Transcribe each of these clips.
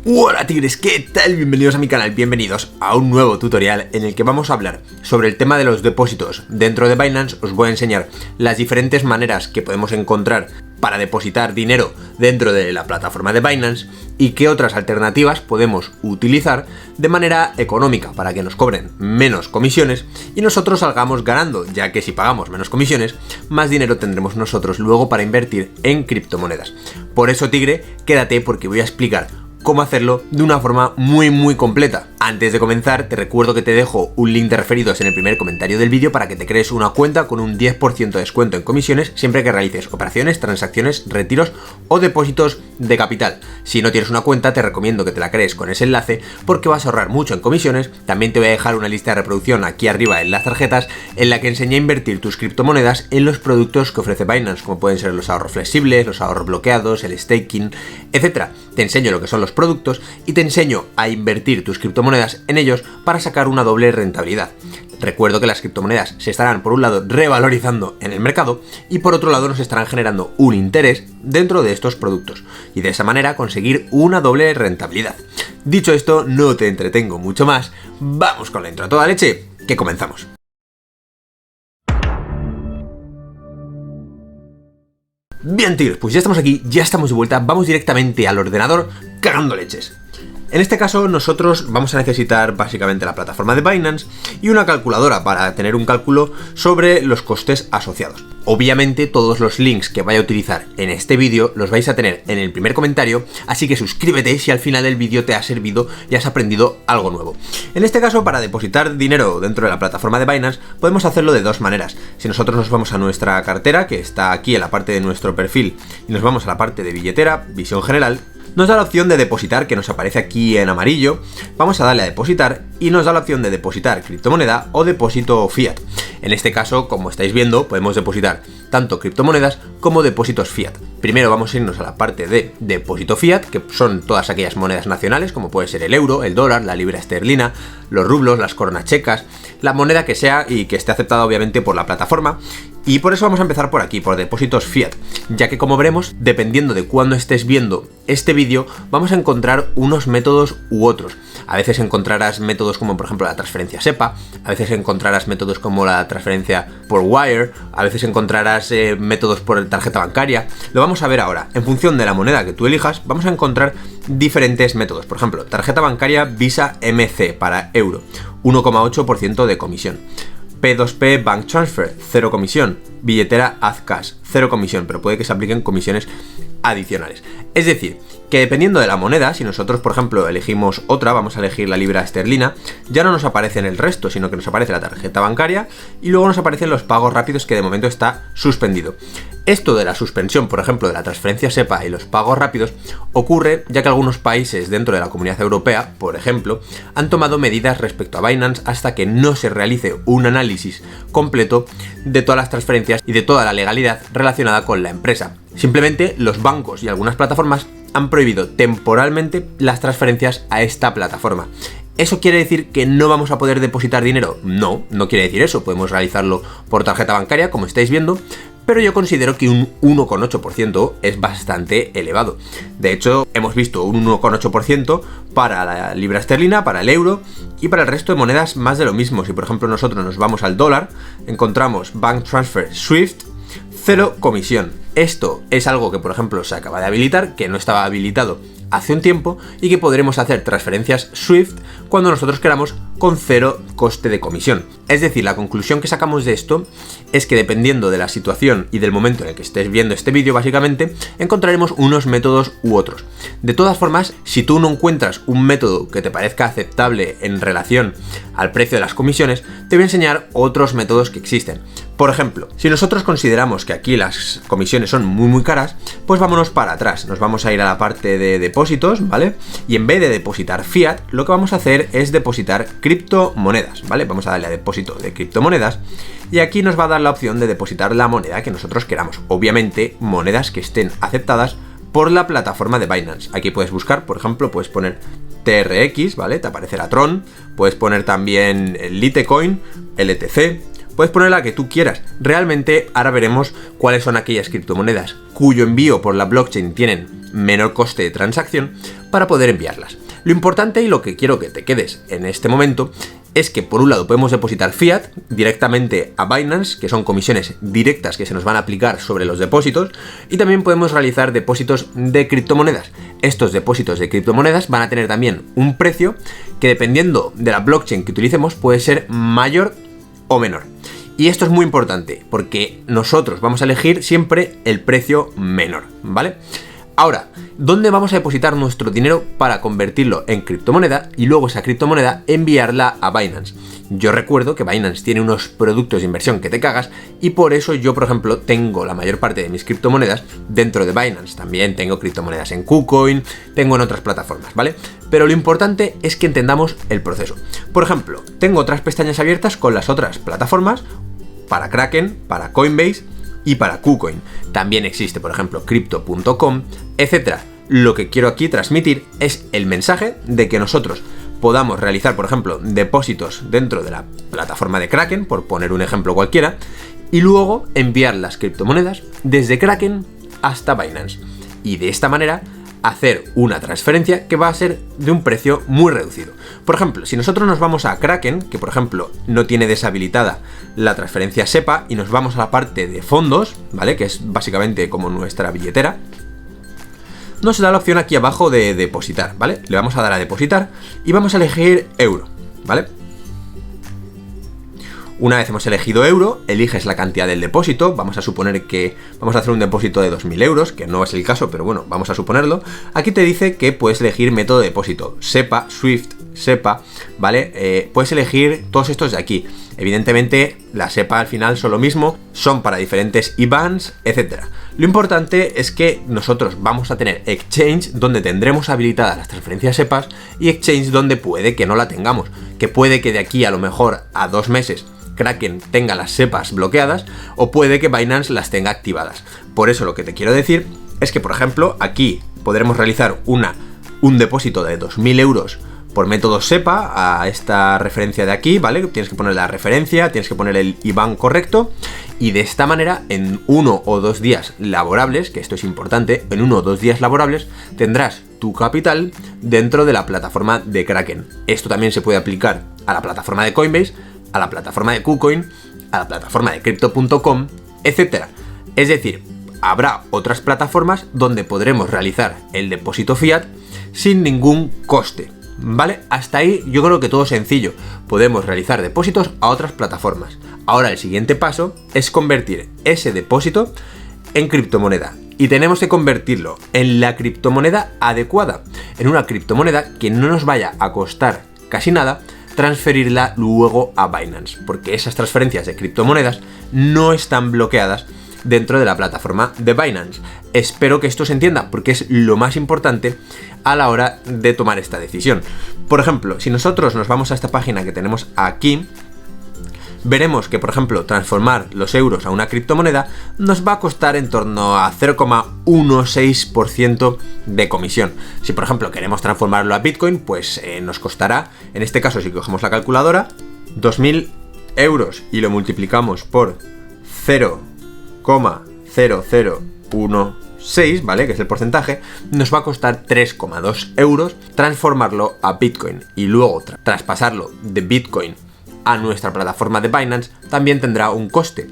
Hola tigres, ¿qué tal? Bienvenidos a mi canal, bienvenidos a un nuevo tutorial en el que vamos a hablar sobre el tema de los depósitos. Dentro de Binance os voy a enseñar las diferentes maneras que podemos encontrar para depositar dinero dentro de la plataforma de Binance y qué otras alternativas podemos utilizar de manera económica para que nos cobren menos comisiones y nosotros salgamos ganando, ya que si pagamos menos comisiones, más dinero tendremos nosotros luego para invertir en criptomonedas. Por eso, tigre, quédate porque voy a explicar cómo hacerlo de una forma muy completa. Antes de comenzar, te recuerdo que te dejo un link de referidos en el primer comentario del vídeo para que te crees una cuenta con un 10% de descuento en comisiones siempre que realices operaciones, transacciones, retiros o depósitos de capital. Si no tienes una cuenta, te recomiendo que te la crees con ese enlace porque vas a ahorrar mucho en comisiones. También te voy a dejar una lista de reproducción aquí arriba en las tarjetas en la que enseñé a invertir tus criptomonedas en los productos que ofrece Binance, como pueden ser los ahorros flexibles, los ahorros bloqueados, el staking, etc. Te enseño lo que son los productos y te enseño a invertir tus criptomonedas en ellos para sacar una doble rentabilidad. Recuerdo que las criptomonedas se estarán por un lado revalorizando en el mercado y por otro lado nos estarán generando un interés dentro de estos productos y de esa manera conseguir una doble rentabilidad. Dicho esto, no te entretengo mucho más, vamos con la intro a toda leche, que comenzamos. Bien tigres, pues ya estamos aquí, ya estamos de vuelta, vamos directamente al ordenador cagando leches. En este caso nosotros vamos a necesitar básicamente la plataforma de Binance y una calculadora para tener un cálculo sobre los costes asociados. Obviamente todos los links que vaya a utilizar en este vídeo los vais a tener en el primer comentario, así que suscríbete si al final del vídeo te ha servido y has aprendido algo nuevo. En este caso, para depositar dinero dentro de la plataforma de Binance podemos hacerlo de dos maneras. Si nosotros nos vamos a nuestra cartera, que está aquí en la parte de nuestro perfil, y nos vamos a la parte de billetera, visión general, nos da la opción de depositar, que nos aparece aquí en amarillo. Vamos a darle a depositar y nos da la opción de depositar criptomoneda o depósito fiat. En este caso, como estáis viendo, podemos depositar tanto criptomonedas como depósitos fiat. Primero vamos a irnos a la parte de depósito fiat, que son todas aquellas monedas nacionales, como puede ser el euro, el dólar, la libra esterlina, los rublos, las coronas checas, la moneda que sea y que esté aceptada obviamente por la plataforma. Y por eso vamos a empezar por aquí, por depósitos fiat, ya que como veremos, dependiendo de cuándo estés viendo este vídeo, vamos a encontrar unos métodos u otros. A veces encontrarás métodos como por ejemplo la transferencia SEPA, a veces encontrarás métodos como la transferencia por Wire, a veces encontrarás métodos por tarjeta bancaria. Lo vamos a ver ahora. En función de la moneda que tú elijas, vamos a encontrar diferentes métodos. Por ejemplo, tarjeta bancaria Visa MC para euro, 1,8% de comisión. P2P Bank Transfer, 0 comisión. Billetera Azcash, 0 comisión, pero puede que se apliquen comisiones adicionales. Es decir, que dependiendo de la moneda, si nosotros por ejemplo elegimos otra, vamos a elegir la libra esterlina, ya no nos aparece en el resto, sino que nos aparece la tarjeta bancaria y luego nos aparecen los pagos rápidos, que de momento está suspendido. Esto de la suspensión, por ejemplo, de la transferencia SEPA y los pagos rápidos, ocurre ya que algunos países dentro de la Comunidad Europea, por ejemplo, han tomado medidas respecto a Binance hasta que no se realice un análisis completo de todas las transferencias y de toda la legalidad relacionada con la empresa. Simplemente los bancos y algunas plataformas han prohibido temporalmente las transferencias a esta plataforma. ¿Eso quiere decir que no vamos a poder depositar dinero? No, no quiere decir eso. Podemos realizarlo por tarjeta bancaria, como estáis viendo, pero yo considero que un 1,8% es bastante elevado. De hecho, hemos visto un 1,8% para la libra esterlina, para el euro y para el resto de monedas más de lo mismo. Si por ejemplo nosotros nos vamos al dólar, encontramos Bank Transfer Swift, 0 comisión. Esto es algo que por ejemplo se acaba de habilitar, que no estaba habilitado hace un tiempo, y que podremos hacer transferencias Swift cuando nosotros queramos con 0 coste de comisión. Es decir, la conclusión que sacamos de esto es que dependiendo de la situación y del momento en el que estés viendo este vídeo, básicamente encontraremos unos métodos u otros. De todas formas, si tú no encuentras un método que te parezca aceptable en relación al precio de las comisiones, te voy a enseñar otros métodos que existen. Por ejemplo, si nosotros consideramos que aquí las comisiones son muy caras, pues vámonos para atrás. Nos vamos a ir a la parte de depósitos, ¿vale? Y en vez de depositar fiat, lo que vamos a hacer es depositar criptomonedas, ¿vale? Vamos a darle a depósito de criptomonedas y aquí nos va a dar la opción de depositar la moneda que nosotros queramos. Obviamente, monedas que estén aceptadas por la plataforma de Binance. Aquí puedes buscar, por ejemplo, puedes poner TRX, ¿vale? Te aparecerá Tron, puedes poner también Litecoin, LTC, puedes poner la que tú quieras. Realmente ahora veremos cuáles son aquellas criptomonedas cuyo envío por la blockchain tienen menor coste de transacción, para poder enviarlas. Lo importante y lo que quiero que te quedes en este momento es que por un lado podemos depositar fiat directamente a Binance, que son comisiones directas que se nos van a aplicar sobre los depósitos, y también podemos realizar depósitos de criptomonedas. Estos depósitos de criptomonedas van a tener también un precio que, dependiendo de la blockchain que utilicemos, puede ser mayor o menor. Y esto es muy importante porque nosotros vamos a elegir siempre el precio menor, ¿vale? Ahora, ¿dónde vamos a depositar nuestro dinero para convertirlo en criptomoneda y luego esa criptomoneda enviarla a Binance? Yo recuerdo que Binance tiene unos productos de inversión que te cagas y por eso yo, por ejemplo, tengo la mayor parte de mis criptomonedas dentro de Binance. También tengo criptomonedas en KuCoin, tengo en otras plataformas, ¿vale? Pero lo importante es que entendamos el proceso. Por ejemplo, tengo otras pestañas abiertas con las otras plataformas para Kraken, para Coinbase y para KuCoin. También existe, por ejemplo, Crypto.com, etc. Lo que quiero aquí transmitir es el mensaje de que nosotros podamos realizar, por ejemplo, depósitos dentro de la plataforma de Kraken, por poner un ejemplo cualquiera, y luego enviar las criptomonedas desde Kraken hasta Binance. Y de esta manera hacer una transferencia que va a ser de un precio muy reducido. Por ejemplo, si nosotros nos vamos a Kraken, que por ejemplo no tiene deshabilitada la transferencia SEPA, y nos vamos a la parte de fondos, ¿vale? Que es básicamente como nuestra billetera, nos da la opción aquí abajo de depositar, ¿vale? Le vamos a dar a depositar y vamos a elegir euro, ¿vale? Una vez hemos elegido euro, eliges la cantidad del depósito. Vamos a suponer que vamos a hacer un depósito de 2.000 euros, que no es el caso, pero bueno, vamos a suponerlo. Aquí te dice que puedes elegir método de depósito, SEPA, SWIFT, SEPA, ¿vale? Puedes elegir todos estos de aquí. Evidentemente, la SEPA al final son lo mismo, son para diferentes IBANs, etc. Lo importante es que nosotros vamos a tener exchange donde tendremos habilitadas las transferencias SEPAs y exchange donde puede que no la tengamos, que puede que de aquí a lo mejor a 2 meses Kraken tenga las SEPAs bloqueadas o puede que Binance las tenga activadas. Por eso lo que te quiero decir es que, por ejemplo, aquí podremos realizar un depósito de 2.000 euros por método SEPA a esta referencia de aquí, ¿vale? Tienes que poner la referencia, tienes que poner el IBAN correcto y de esta manera en 1 o 2 días laborables, que esto es importante, en 1 o 2 días laborables tendrás tu capital dentro de la plataforma de Kraken. Esto también se puede aplicar a la plataforma de Coinbase, a la plataforma de KuCoin, a la plataforma de Crypto.com, etc. Es decir, habrá otras plataformas donde podremos realizar el depósito fiat sin ningún coste, ¿vale? Hasta ahí yo creo que todo sencillo. Podemos realizar depósitos a otras plataformas. Ahora el siguiente paso es convertir ese depósito en criptomoneda. Y tenemos que convertirlo en la criptomoneda adecuada, en una criptomoneda que no nos vaya a costar casi nada transferirla luego a Binance, porque esas transferencias de criptomonedas no están bloqueadas dentro de la plataforma de Binance. Espero que esto se entienda, porque es lo más importante a la hora de tomar esta decisión. Por ejemplo, si nosotros nos vamos a esta página que tenemos aquí, veremos que, por ejemplo, transformar los euros a una criptomoneda nos va a costar en torno a 0,16% de comisión. Si, por ejemplo, queremos transformarlo a Bitcoin, pues nos costará, en este caso, si cogemos la calculadora, 2.000 euros y lo multiplicamos por 0,0016, ¿vale? Que es el porcentaje, nos va a costar 3,2 euros transformarlo a Bitcoin y luego traspasarlo de Bitcoin a nuestra plataforma de Binance también tendrá un coste.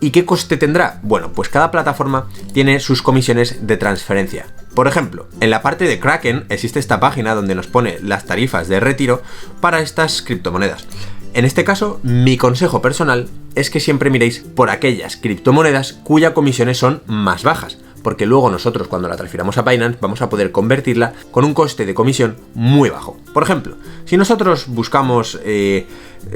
¿Y qué coste tendrá? Bueno, pues cada plataforma tiene sus comisiones de transferencia. Por ejemplo, en la parte de Kraken existe esta página donde nos pone las tarifas de retiro para estas criptomonedas. En este caso, mi consejo personal es que siempre miréis por aquellas criptomonedas cuyas comisiones son más bajas, porque luego nosotros cuando la transfiramos a Binance vamos a poder convertirla con un coste de comisión muy bajo. Por ejemplo, si nosotros buscamos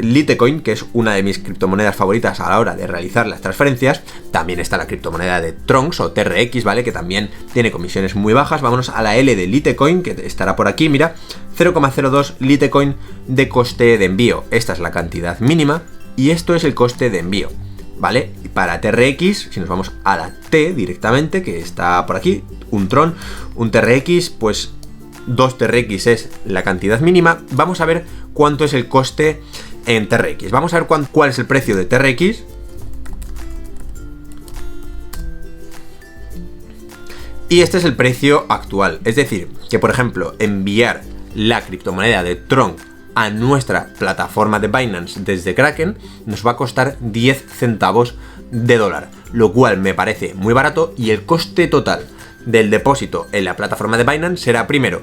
Litecoin, que es una de mis criptomonedas favoritas a la hora de realizar las transferencias, también está la criptomoneda de Trunks o TRX, ¿vale? Que también tiene comisiones muy bajas. Vámonos a la L de Litecoin, que estará por aquí, mira, 0,02 Litecoin de coste de envío. Esta es la cantidad mínima y esto es el coste de envío, ¿vale? Y para TRX, si nos vamos a la T directamente, que está por aquí, un Tron, un TRX, pues 2 TRX es la cantidad mínima. Vamos a ver cuánto es el coste en TRX. Vamos a ver cuál es el precio de TRX. Y este es el precio actual. Es decir, que por ejemplo, enviar la criptomoneda de Tron a nuestra plataforma de Binance desde Kraken nos va a costar 10 centavos de dólar, lo cual me parece muy barato, y el coste total del depósito en la plataforma de Binance será primero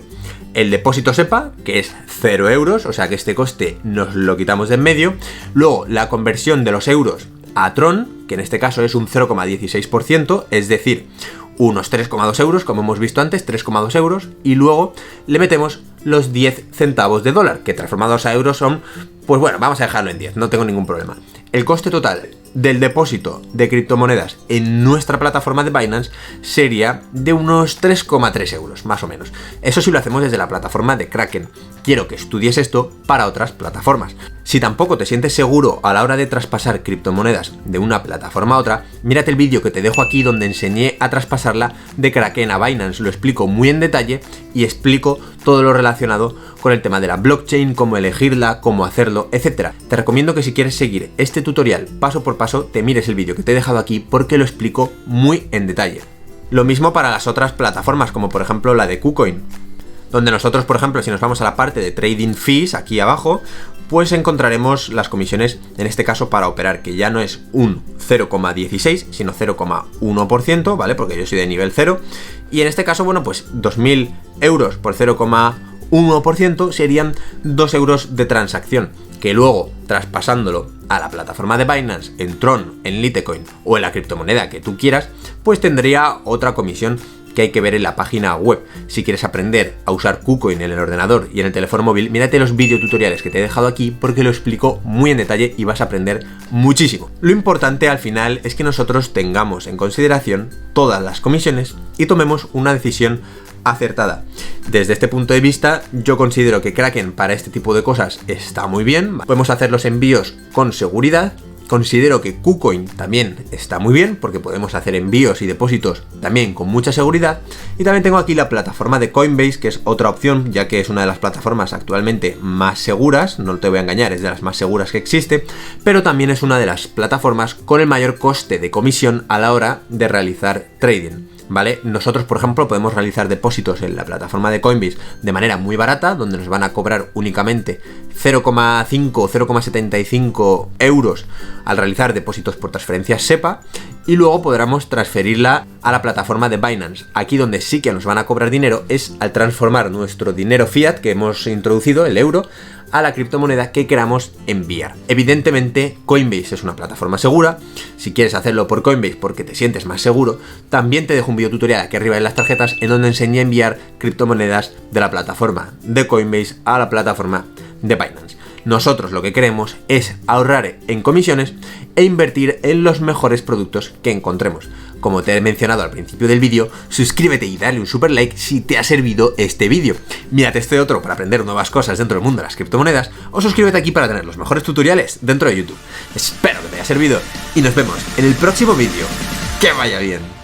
el depósito SEPA, que es 0 euros, o sea que este coste nos lo quitamos de en medio, luego la conversión de los euros a Tron, que en este caso es un 0,16%, es decir, unos 3,2 euros, como hemos visto antes, 3,2 euros, y luego le metemos los 10 centavos de dólar, que transformados a euros son, pues bueno, vamos a dejarlo en 10, no tengo ningún problema. El coste total del depósito de criptomonedas en nuestra plataforma de Binance sería de unos 3,3 euros, más o menos. Eso sí lo hacemos desde la plataforma de Kraken. Quiero que estudies esto para otras plataformas. Si tampoco te sientes seguro a la hora de traspasar criptomonedas de una plataforma a otra, mírate el vídeo que te dejo aquí donde enseñé a traspasarla de Kraken a Binance. Lo explico muy en detalle y explico todo lo relacionado con el tema de la blockchain, cómo elegirla, cómo hacerlo, etc. Te recomiendo que si quieres seguir este tutorial paso por paso, te mires el vídeo que te he dejado aquí porque lo explico muy en detalle. Lo mismo para las otras plataformas, como por ejemplo la de KuCoin, donde nosotros, por ejemplo, si nos vamos a la parte de trading fees, aquí abajo, pues encontraremos las comisiones, en este caso para operar, que ya no es un 0,16, sino 0,1%, ¿vale? Porque yo soy de nivel 0, y en este caso, bueno, pues 2.000 euros por 0,1% serían 2 euros de transacción, que luego, traspasándolo a la plataforma de Binance, en Tron, en Litecoin o en la criptomoneda que tú quieras, pues tendría otra comisión que hay que ver en la página web. Si quieres aprender a usar KuCoin en el ordenador y en el teléfono móvil, mírate los videotutoriales que te he dejado aquí porque lo explico muy en detalle y vas a aprender muchísimo. Lo importante al final es que nosotros tengamos en consideración todas las comisiones y tomemos una decisión acertada. Desde este punto de vista, yo considero que Kraken para este tipo de cosas está muy bien. Podemos hacer los envíos con seguridad. Considero que KuCoin también está muy bien porque podemos hacer envíos y depósitos también con mucha seguridad. Y también tengo aquí la plataforma de Coinbase, que es otra opción, ya que es una de las plataformas actualmente más seguras. No te voy a engañar, es de las más seguras que existe, pero también es una de las plataformas con el mayor coste de comisión a la hora de realizar trading. ¿Vale? Nosotros, por ejemplo, podemos realizar depósitos en la plataforma de Coinbase de manera muy barata, donde nos van a cobrar únicamente 0,5 o 0,75 euros al realizar depósitos por transferencias SEPA, y luego podremos transferirla a la plataforma de Binance. Aquí donde sí que nos van a cobrar dinero es al transformar nuestro dinero fiat que hemos introducido, el euro, a la criptomoneda que queramos enviar. Evidentemente, Coinbase es una plataforma segura. Si quieres hacerlo por Coinbase porque te sientes más seguro, también te dejo un video tutorial aquí arriba en las tarjetas en donde enseñé a enviar criptomonedas de la plataforma de Coinbase a la plataforma de Binance. Nosotros lo que queremos es ahorrar en comisiones e invertir en los mejores productos que encontremos. Como te he mencionado al principio del vídeo, suscríbete y dale un super like si te ha servido este vídeo. Mírate este otro para aprender nuevas cosas dentro del mundo de las criptomonedas, o suscríbete aquí para tener los mejores tutoriales dentro de YouTube. Espero que te haya servido y nos vemos en el próximo vídeo. ¡Que vaya bien!